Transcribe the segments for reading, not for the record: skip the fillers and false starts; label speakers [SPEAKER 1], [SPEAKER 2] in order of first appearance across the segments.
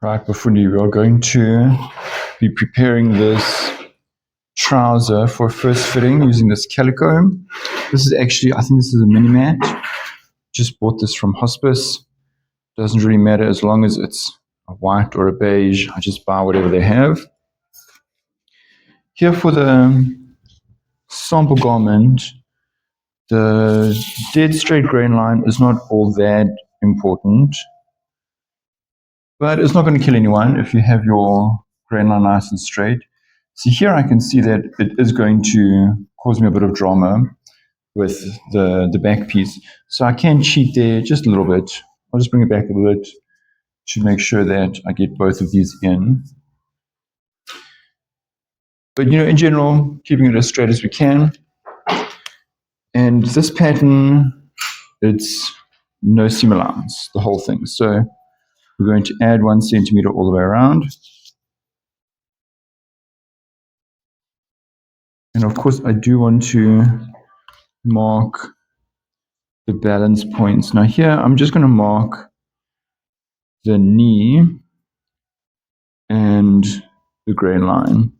[SPEAKER 1] Right, Bafuni, we are going to be preparing this trouser for first fitting using this calico. This is actually, I think this is a mini mat. Just bought this from Hospice. Doesn't really matter as long as it's a white or a beige. I just buy whatever they have. Here for the sample garment, the dead straight grain line is not all that important, but it's not going to kill anyone if you have your grain line nice and straight. So here I can see that it is going to cause me a bit of drama with the back piece. So I can cheat there just a little bit. I'll just bring it back a little bit to make sure that I get both of these in. But in general, keeping it as straight as we can. And this pattern, it's no seam allowance, the whole thing. So we're going to add 1 centimeter all the way around. And of course, I do want to mark the balance points. Now here, I'm just going to mark the knee and the grain line.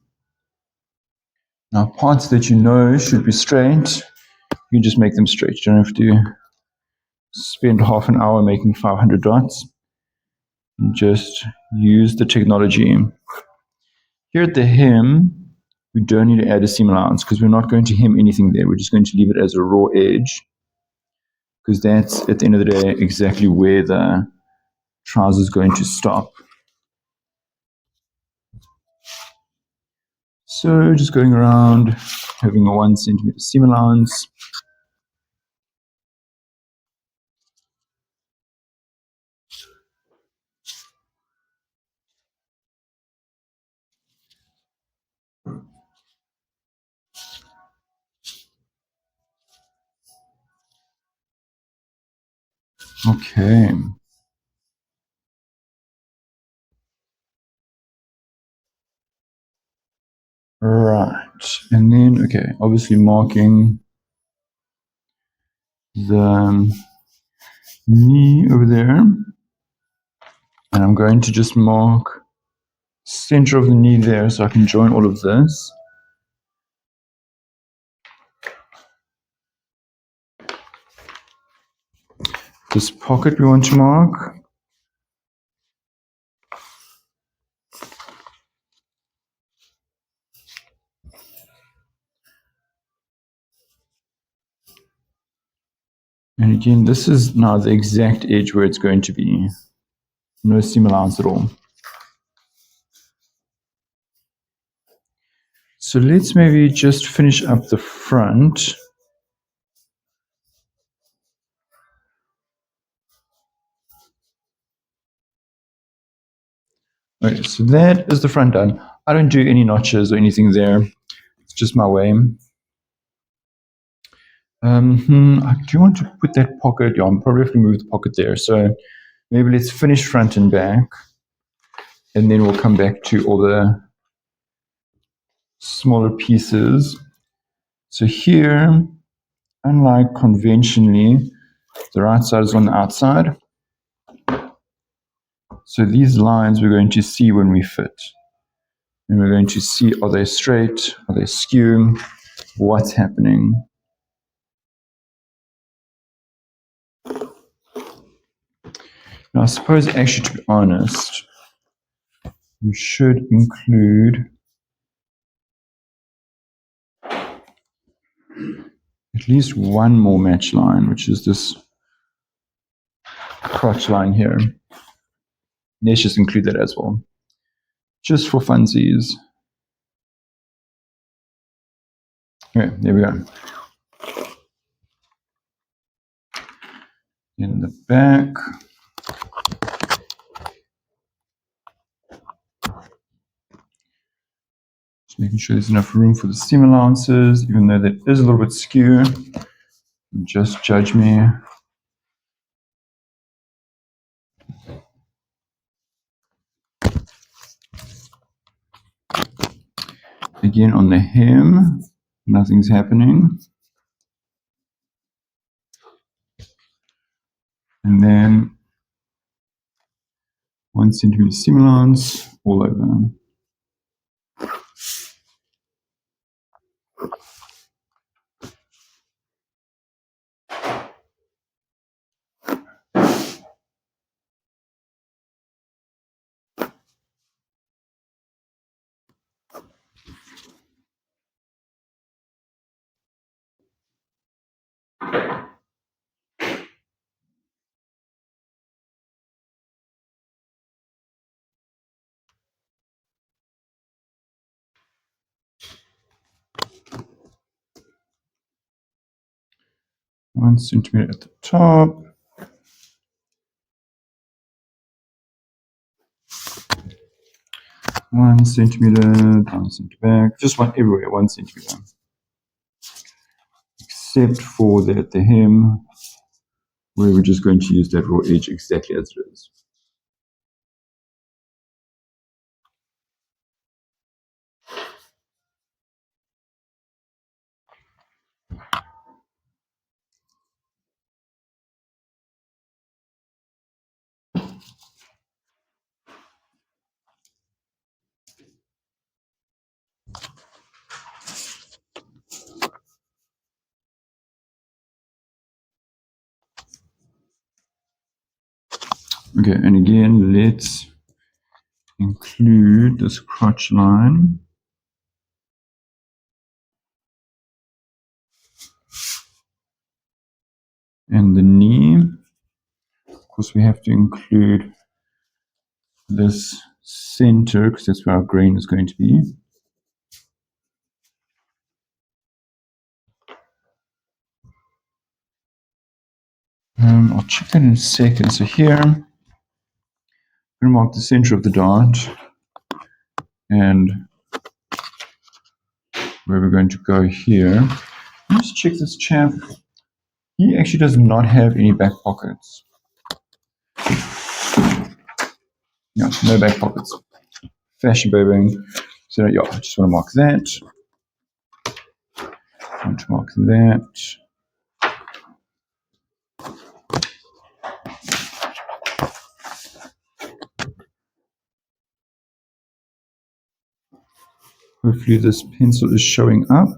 [SPEAKER 1] Now parts that should be straight, you just make them straight. You don't have to spend half an hour making 500 dots. Just use the technology. Here at the hem, we don't need to add a seam allowance because we're not going to hem anything there. We're just going to leave it as a raw edge because that's, at the end of the day, exactly where the trouser is going to stop. So just going around, having a 1 centimeter seam allowance. Okay. Right. And then, okay, obviously marking the knee over there. And I'm going to just mark center of the knee there so I can join all of this. This pocket we want to mark. And again, this is now the exact edge where it's going to be. No seam allowance at all. So let's maybe just finish up the front. Okay, so that is the front done. I don't do any notches or anything there. It's just my way. I do want to put that pocket. Yeah, I'm probably have to move the pocket there. So maybe let's finish front and back. And then we'll come back to all the smaller pieces. So here, unlike conventionally, the right side is on the outside. So these lines we're going to see when we fit. And we're going to see, are they straight? Are they skew? What's happening? Now, I suppose, actually, to be honest, we should include at least one more match line, which is this crotch line here. Let's just include that as well, just for funsies. Okay, there we go. In the back. Just making sure there's enough room for the seam allowances, even though that is a little bit skew. Just judge me. Again, on the hem, nothing's happening. And then 1 centimeter seam allowance all over. One centimeter at the top. One centimeter, down center back, just one everywhere, 1 centimeter. Except for the hem, where we're just going to use that raw edge exactly as it is. Okay, and again, let's include this crotch line. And the knee, of course, we have to include this center because that's where our grain is going to be. I'll check that in a second. So here, I'm going to mark the center of the dart and where we're going to go here. Let's check this chap. He actually does not have any back pockets. Yeah, no back pockets. Fashion babying. So yeah, I just want to mark that. I want to mark that. Hopefully this pencil is showing up.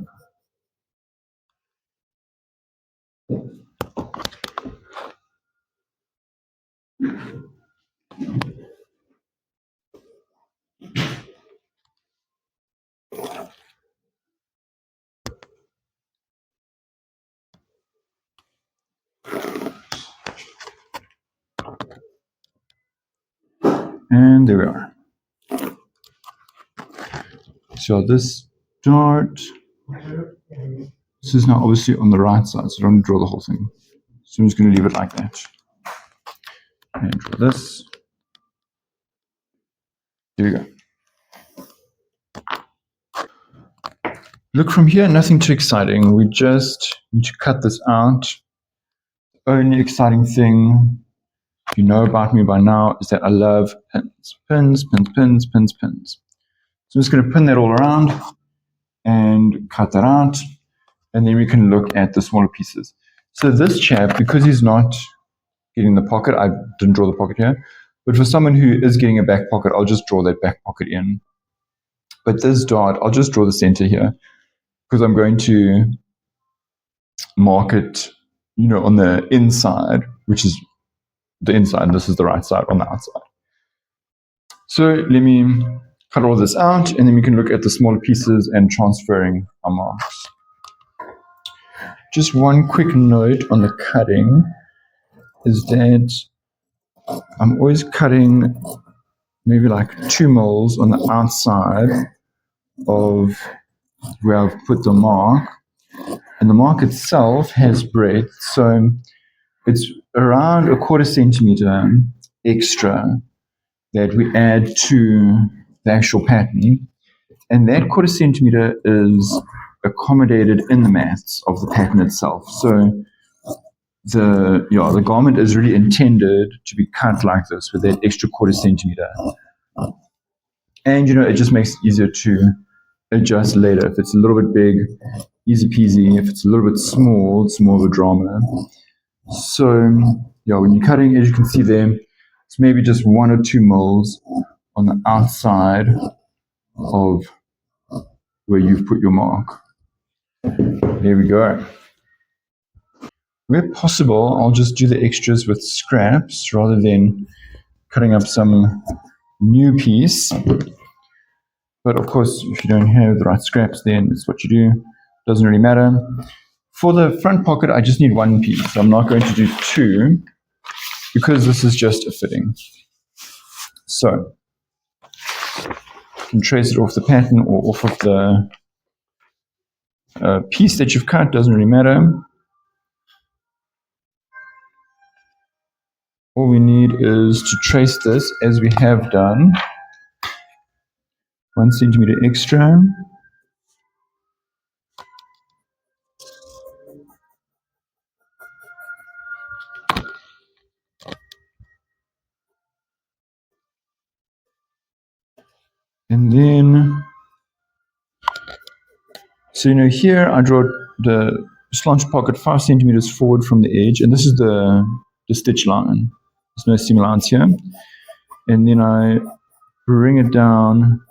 [SPEAKER 1] And there we are. So this dart, this is now obviously on the right side, so don't draw the whole thing. So I'm just going to leave it like that. And draw this. There we go. Look, from here, nothing too exciting. We just need to cut this out. The only exciting thing you know about me by now is that I love pins. Pins, pins, pins, pins, pins. So I'm just going to pin that all around and cut that out. And then we can look at the smaller pieces. So this chap, because he's not getting the pocket, I didn't draw the pocket here. But for someone who is getting a back pocket, I'll just draw that back pocket in. But this dart, I'll just draw the center here because I'm going to mark it, on the inside, which is the inside, and this is the right side on the outside. So let me cut all this out, and then we can look at the smaller pieces and transferring our marks. Just one quick note on the cutting is that I'm always cutting maybe like 2 mils on the outside of where I've put the mark. And the mark itself has breadth, so it's around 1/4 centimeter extra that we add to the actual pattern. And that 1/4 centimeter is accommodated in the maths of the pattern itself. So the garment is really intended to be cut like this with that extra 1/4 centimeter. And it just makes it easier to adjust later. If it's a little bit big, easy peasy. If it's a little bit small, it's more of a drama. So when you're cutting, as you can see there, So maybe just 1 or 2 mils on the outside of where you've put your mark. There we go. Where possible, I'll just do the extras with scraps rather than cutting up some new piece. But of course, if you don't have the right scraps, then it's what you do. Doesn't really matter. For the front pocket, I just need 1 piece. I'm not going to do 2 because this is just a fitting. So you can trace it off the pattern or off of the piece that you've cut, doesn't really matter. All we need is to trace this as we have done. 1 centimeter extra. And then, so here I draw the slanted pocket 5 centimeters forward from the edge, and this is the stitch line. There's no seam allowance here. And then I bring it down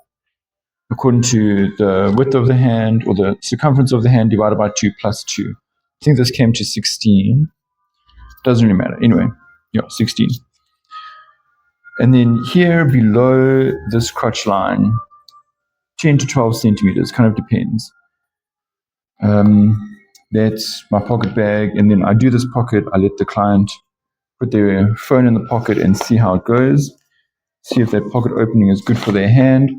[SPEAKER 1] according to the width of the hand, or the circumference of the hand divided by 2 plus 2. I think this came to 16. Doesn't really matter. Anyway, yeah, 16. And then here below this crotch line, 10 to 12 centimeters, kind of depends. That's my pocket bag. And then I do this pocket. I let the client put their phone in the pocket and see how it goes. See if that pocket opening is good for their hand.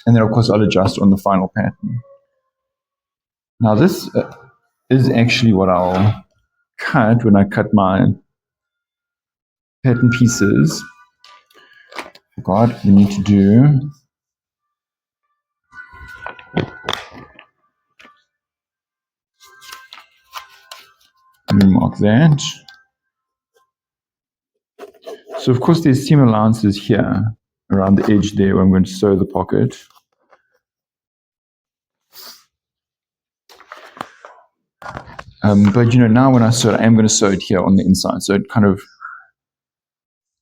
[SPEAKER 1] And then, of course, I'll adjust on the final pattern. Now, this is actually what I'll cut when I cut my pattern pieces. Forgot we need to do. Let me mark that. So, of course, there's seam allowances here around the edge there where I'm going to sew the pocket. But now when I sew it, I am going to sew it here on the inside. So it kind of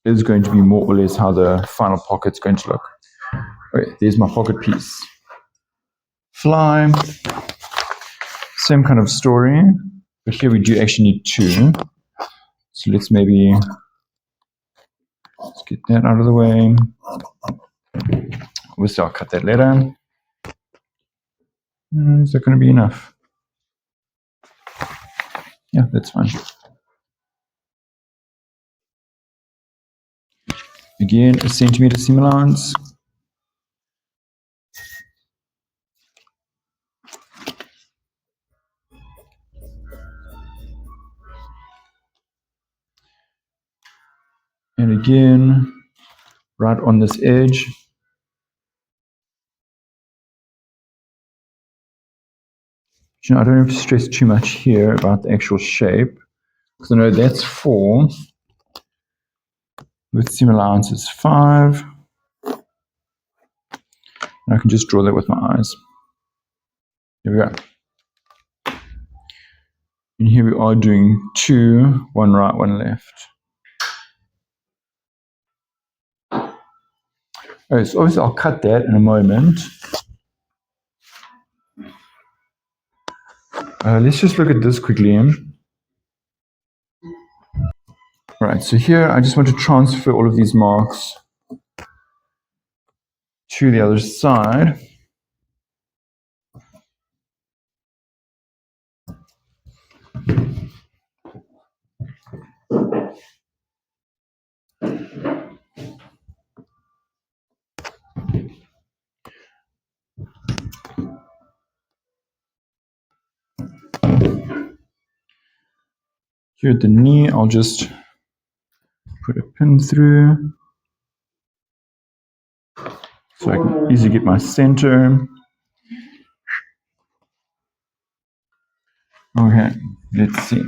[SPEAKER 1] is going to be more or less how the final pocket's going to look. Okay, there's my pocket piece. Fly. Same kind of story. But here we do actually need 2. So let's get that out of the way. Obviously, I'll cut that later. Is that going to be enough? Yeah, that's fine. Again, a centimeter seam allowance. And again, right on this edge. I don't have to stress too much here about the actual shape, because I know that's 4. With seam allowance is 5. And I can just draw that with my eyes. Here we go. And here we are doing 2, 1 right, 1 left. Okay, so obviously I'll cut that in a moment. Let's just look at this quickly. Right, so here I just want to transfer all of these marks to the other side. Here at the knee, I'll just put a pin through so I can easily get my center. Okay, let's see.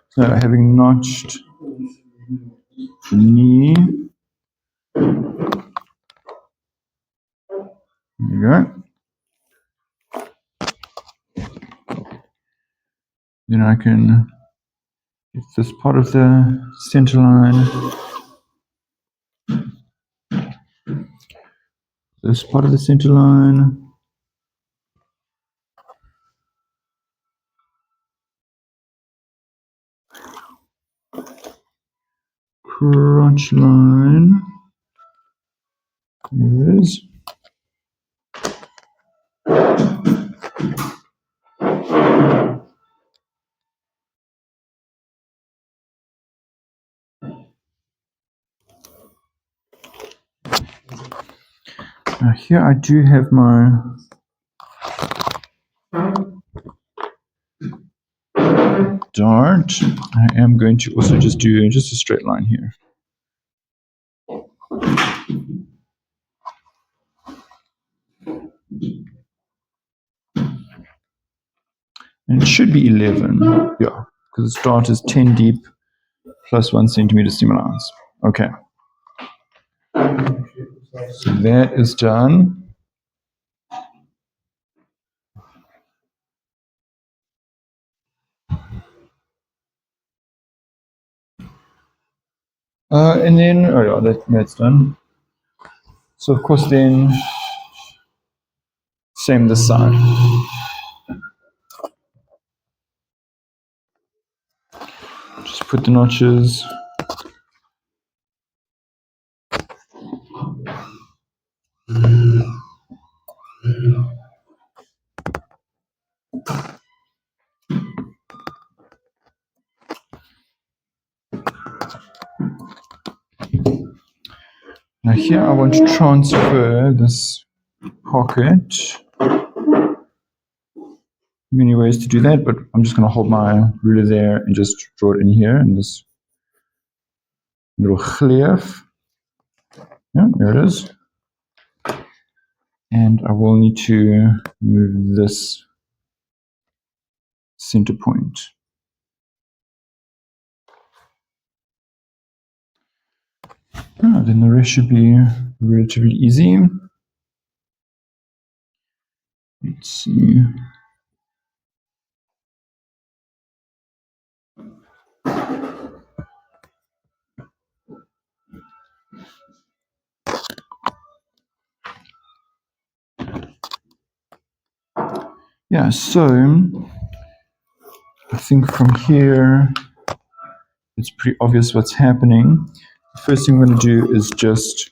[SPEAKER 1] So having notched the knee, there you go. Then I can It's this part of the center line. This part of the center line. Crotch line. There it is. Now here I do have my dart. I am going to also just do just a straight line here. And it should be 11, yeah, because the dart is 10 deep plus 1 centimeter seam allowance. Okay. So that is done. And then, oh yeah, that's done. So of course then, same this side. Just put the notches. Now here I want to transfer this pocket. Many ways to do that, but I'm just going to hold my ruler there and just draw it in here in this little cleaf. Yeah, there it is. And I will need to move this center point. Then the rest should be relatively easy. Let's see. Yeah, so I think from here it's pretty obvious what's happening. The first thing I'm going to do is just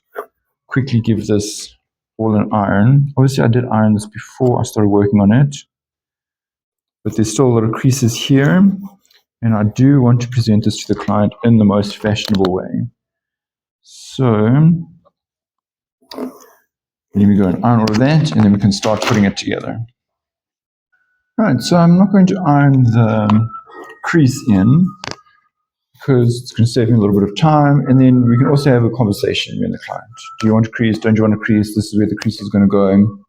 [SPEAKER 1] quickly give this all an iron. Obviously I did iron this before I started working on it, but there's still a lot of creases here, and I do want to present this to the client in the most fashionable way. So let me go and iron all of that, and then we can start putting it together. Right, so I'm not going to iron the crease in because it's going to save me a little bit of time, and then we can also have a conversation with the client. Do you want a crease? Don't you want a crease? This is where the crease is going to go.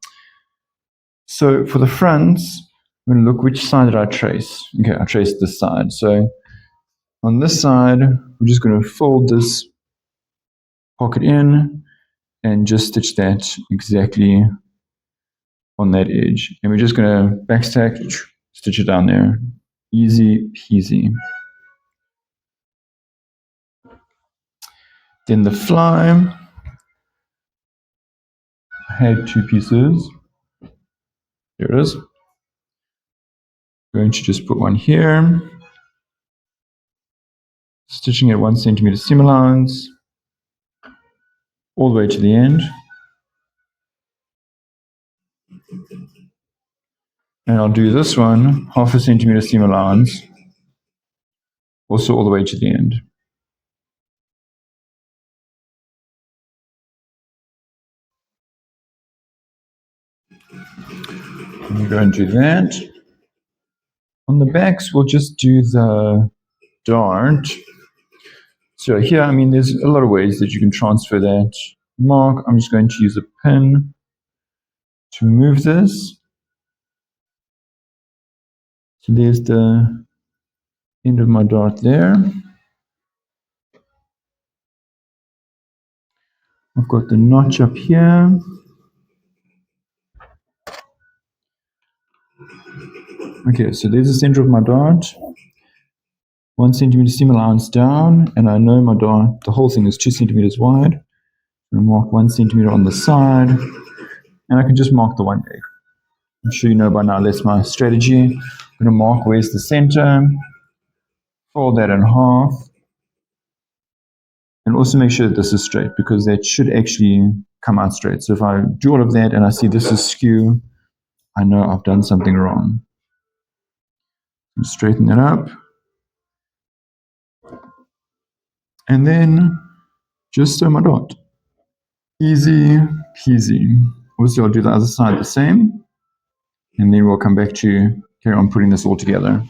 [SPEAKER 1] So for the fronts, I'm going to look which side did I trace. Okay, I traced this side. So on this side, we're just going to fold this pocket in and just stitch that exactly on that edge. And we're just going to backstack, stitch it down there. Easy peasy. Then the fly, I had 2 pieces. There it is. Going to just put one here. Stitching at 1 centimeter seam allowance all the way to the end. And I'll do this one, 1/2 centimeter seam allowance, also all the way to the end. And you go and do that. On the backs, we'll just do the dart. So here, I mean, there's a lot of ways that you can transfer that mark. I'm just going to use a pin to move this. So there's the end of my dart there. I've got the notch up here. Okay, so there's the center of my dart. 1 centimeter seam allowance down, and I know my dart, the whole thing is 2 centimeters wide. I'm going to mark 1 centimeter on the side, and I can just mark the one leg. I'm sure you know by now that's my strategy. I'm going to mark where's the center, fold that in half, and also make sure that this is straight, because that should actually come out straight. So if I do all of that and I see this is skew, I know I've done something wrong. Straighten it up. And then just sew my dot. Easy peasy. Obviously, I'll do the other side the same. And then we'll come back to carry on putting this all together.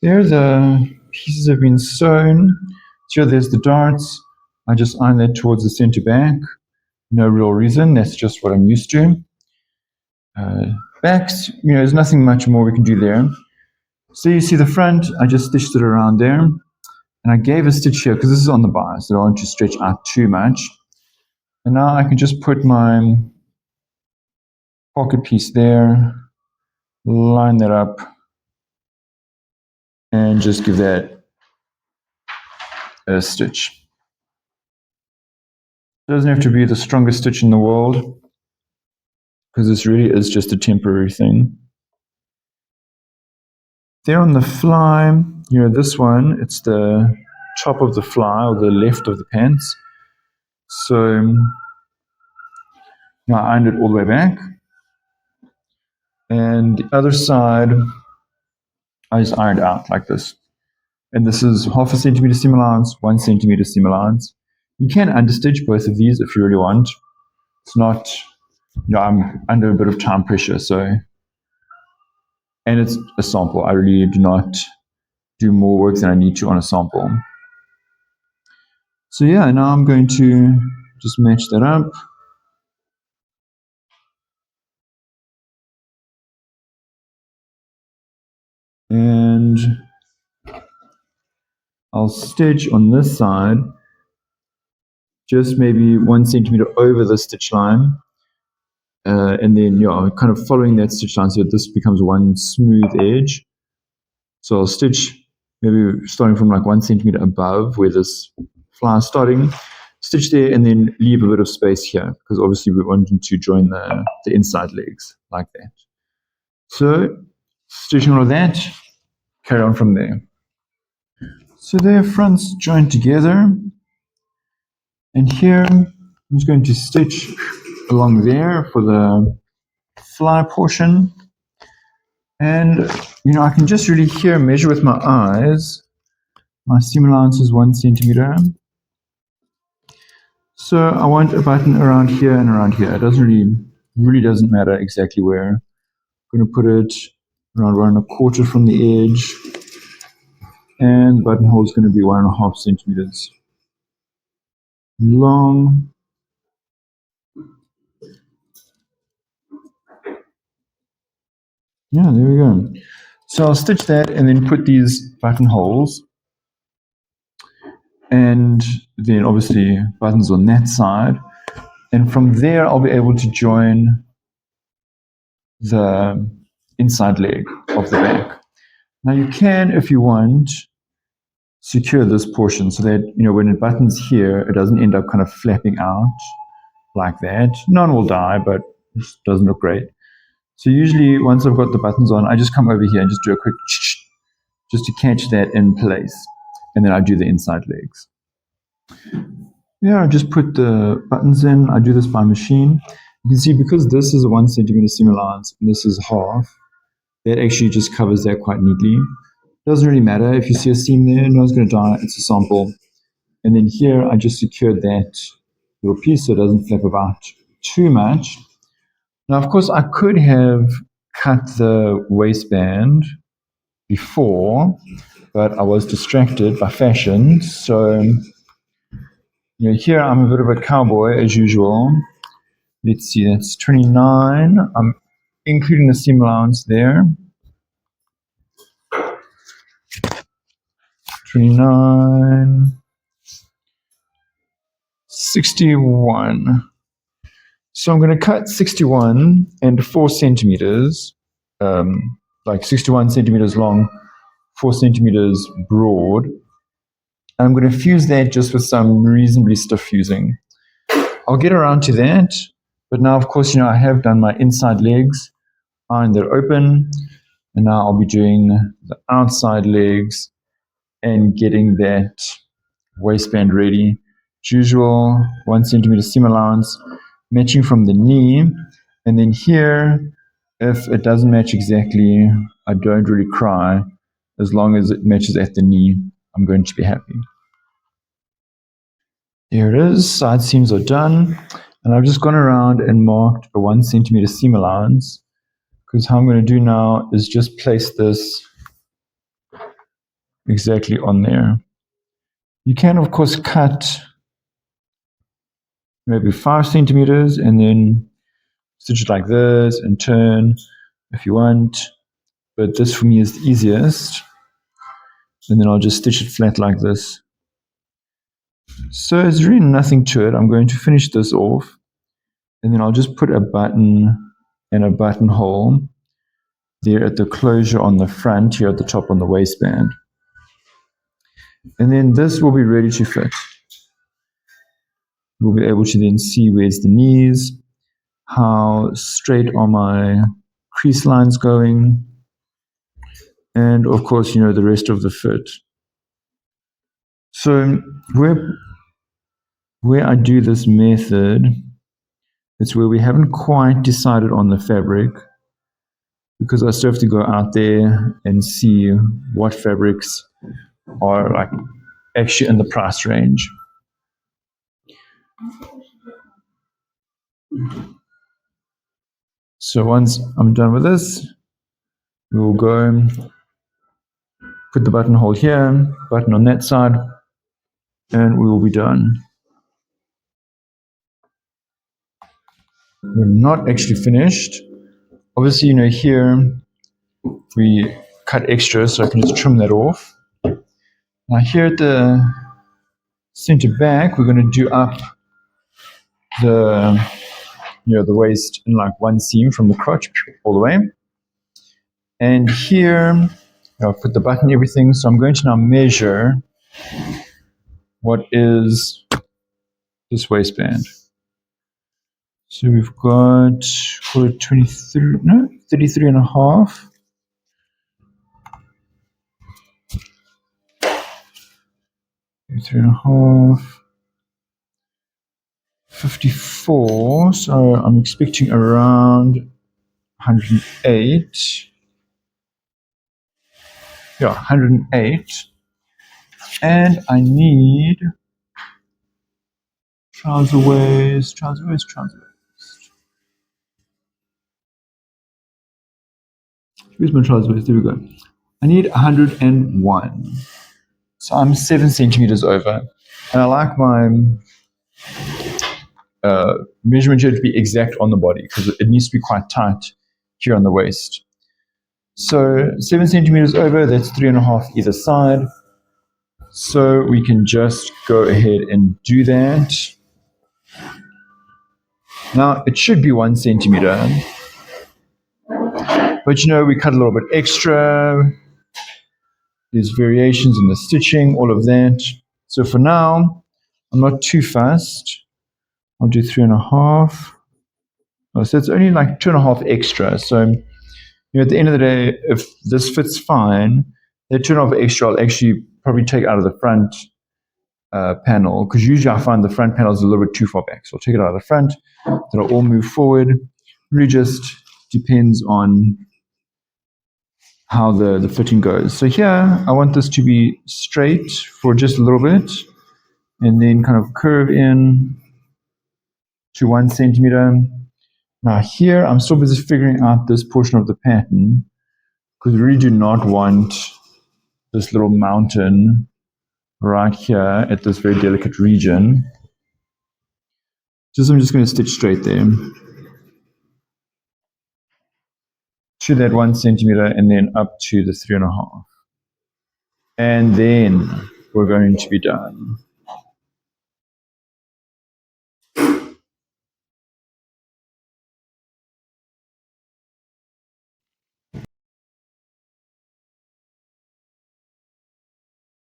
[SPEAKER 1] There the pieces have been sewn. So there's the darts. I just iron that towards the center back. No real reason. That's just what I'm used to. Backs, there's nothing much more we can do there. So you see the front, I just stitched it around there. And I gave a stitch here because this is on the bias, so I don't want to stretch out too much. And now I can just put my pocket piece there, line that up, and just give that a stitch. It doesn't have to be the strongest stitch in the world, because this really is just a temporary thing. There on the fly, this one, it's the top of the fly, or the left of the pants. So now I ironed it all the way back. And the other side, I just ironed out like this. And this is 0.5 centimeter seam allowance, 1 centimeter seam allowance. You can understitch both of these if you really want. It's not, I'm under a bit of time pressure, so. And it's a sample. I really do not do more work than I need to on a sample. So yeah, now I'm going to just match that up. And I'll stitch on this side, just maybe 1 centimeter over the stitch line. And then, kind of following that stitch line so that this becomes one smooth edge. So I'll stitch maybe starting from like 1 centimeter above where this fly is starting, stitch there, and then leave a bit of space here, because obviously we want to join the inside legs like that. So stitching all of that, carry on from there. So their fronts joined together, and here I'm just going to stitch along there for the fly portion. And I can just really here measure with my eyes. My seam allowance is 1 centimeter. So I want a button around here and around here. It doesn't really doesn't matter exactly where. I'm going to put it around 1.25 from the edge. And the buttonhole is going to be 1.5 centimeters long. Yeah, there we go. So I'll stitch that and then put these buttonholes. And then obviously buttons on that side. And from there, I'll be able to join the inside leg of the back. Now you can, if you want, secure this portion so that, when it buttons here, it doesn't end up kind of flapping out like that. None will die, but it doesn't look great. So usually once I've got the buttons on, I just come over here and just do a quick just to catch that in place. And then I do the inside legs. Yeah, I just put the buttons in. I do this by machine. You can see because this is a 1 centimeter seam allowance and this is half, that actually just covers that quite neatly. Doesn't really matter if you see a seam there, no one's going to die, it's a sample. And then here I just secured that little piece so it doesn't flap about too much. Now, of course, I could have cut the waistband before, but I was distracted by fashion. So here I'm a bit of a cowboy as usual. Let's see, that's 29. I'm including the seam allowance there. 29, 61. So I'm going to cut 61 and 4 centimeters, like 61 centimeters long, 4 centimeters broad. I'm going to fuse that just with some reasonably stiff fusing. I'll get around to that, but now, of course, I have done my inside legs, iron that open, and now I'll be doing the outside legs and getting that waistband ready. As usual, 1 centimeter seam allowance, matching from the knee, and then here, if it doesn't match exactly, I don't really cry. As long as it matches at the knee, I'm going to be happy. Here it is, side seams are done, and I've just gone around and marked a 1 centimeter seam allowance, because how I'm going to do now is just place this exactly on there. You can, of course, cut maybe 5 centimeters and then stitch it like this and turn if you want, but this for me is the easiest, and then I'll just stitch it flat like this. So there's really nothing to it. I'm going to finish this off, and then I'll just put a button and a buttonhole there at the closure on the front, here at the top on the waistband. And then this will be ready to fit. We'll be able to then see where's the knees, how straight are my crease lines going, and of course, the rest of the fit. So where I do this method, it's where we haven't quite decided on the fabric, because I still have to go out there and see what fabrics are like actually in the price range. So once I'm done with this, we'll go put the buttonhole here, button on that side, and we will be done. We're not actually finished. Obviously, here we cut extra, so I can just trim that off. Now here at the center back, we're going to do up the the waist in like one seam from the crotch all the way. And here, I'll put the button and everything. So I'm going to now measure what is this waistband. So we've got 33 and a half. 33 and a half. 54. So I'm expecting around 108. Yeah, 108. And I need trouser waist. Where's my trouser waist? There we go. I need 101. So I'm 7 centimeters over. And I like my measurement here to be exact on the body, because it needs to be quite tight here on the waist. So 7 centimeters over, that's 3.5 either side. So we can just go ahead and do that. Now it should be 1 centimeter, but we cut a little bit extra. There's variations in the stitching, all of that. So for now, I'm not too fast. I'll do 3.5. Oh, so it's only like 2.5 extra. So at the end of the day, if this fits fine, that 2.5 extra I'll actually probably take out of the front panel, because usually I find the front panel is a little bit too far back. So I'll take it out of the front, then I'll all move forward. Really just depends on how the fitting goes. So here, I want this to be straight for just a little bit, and then kind of curve in to 1 centimeter. Now here, I'm still busy figuring out this portion of the pattern, because we really do not want this little mountain right here at this very delicate region. I'm just going to stitch straight there to that 1 centimeter, and then up to the 3.5. And then we're going to be done.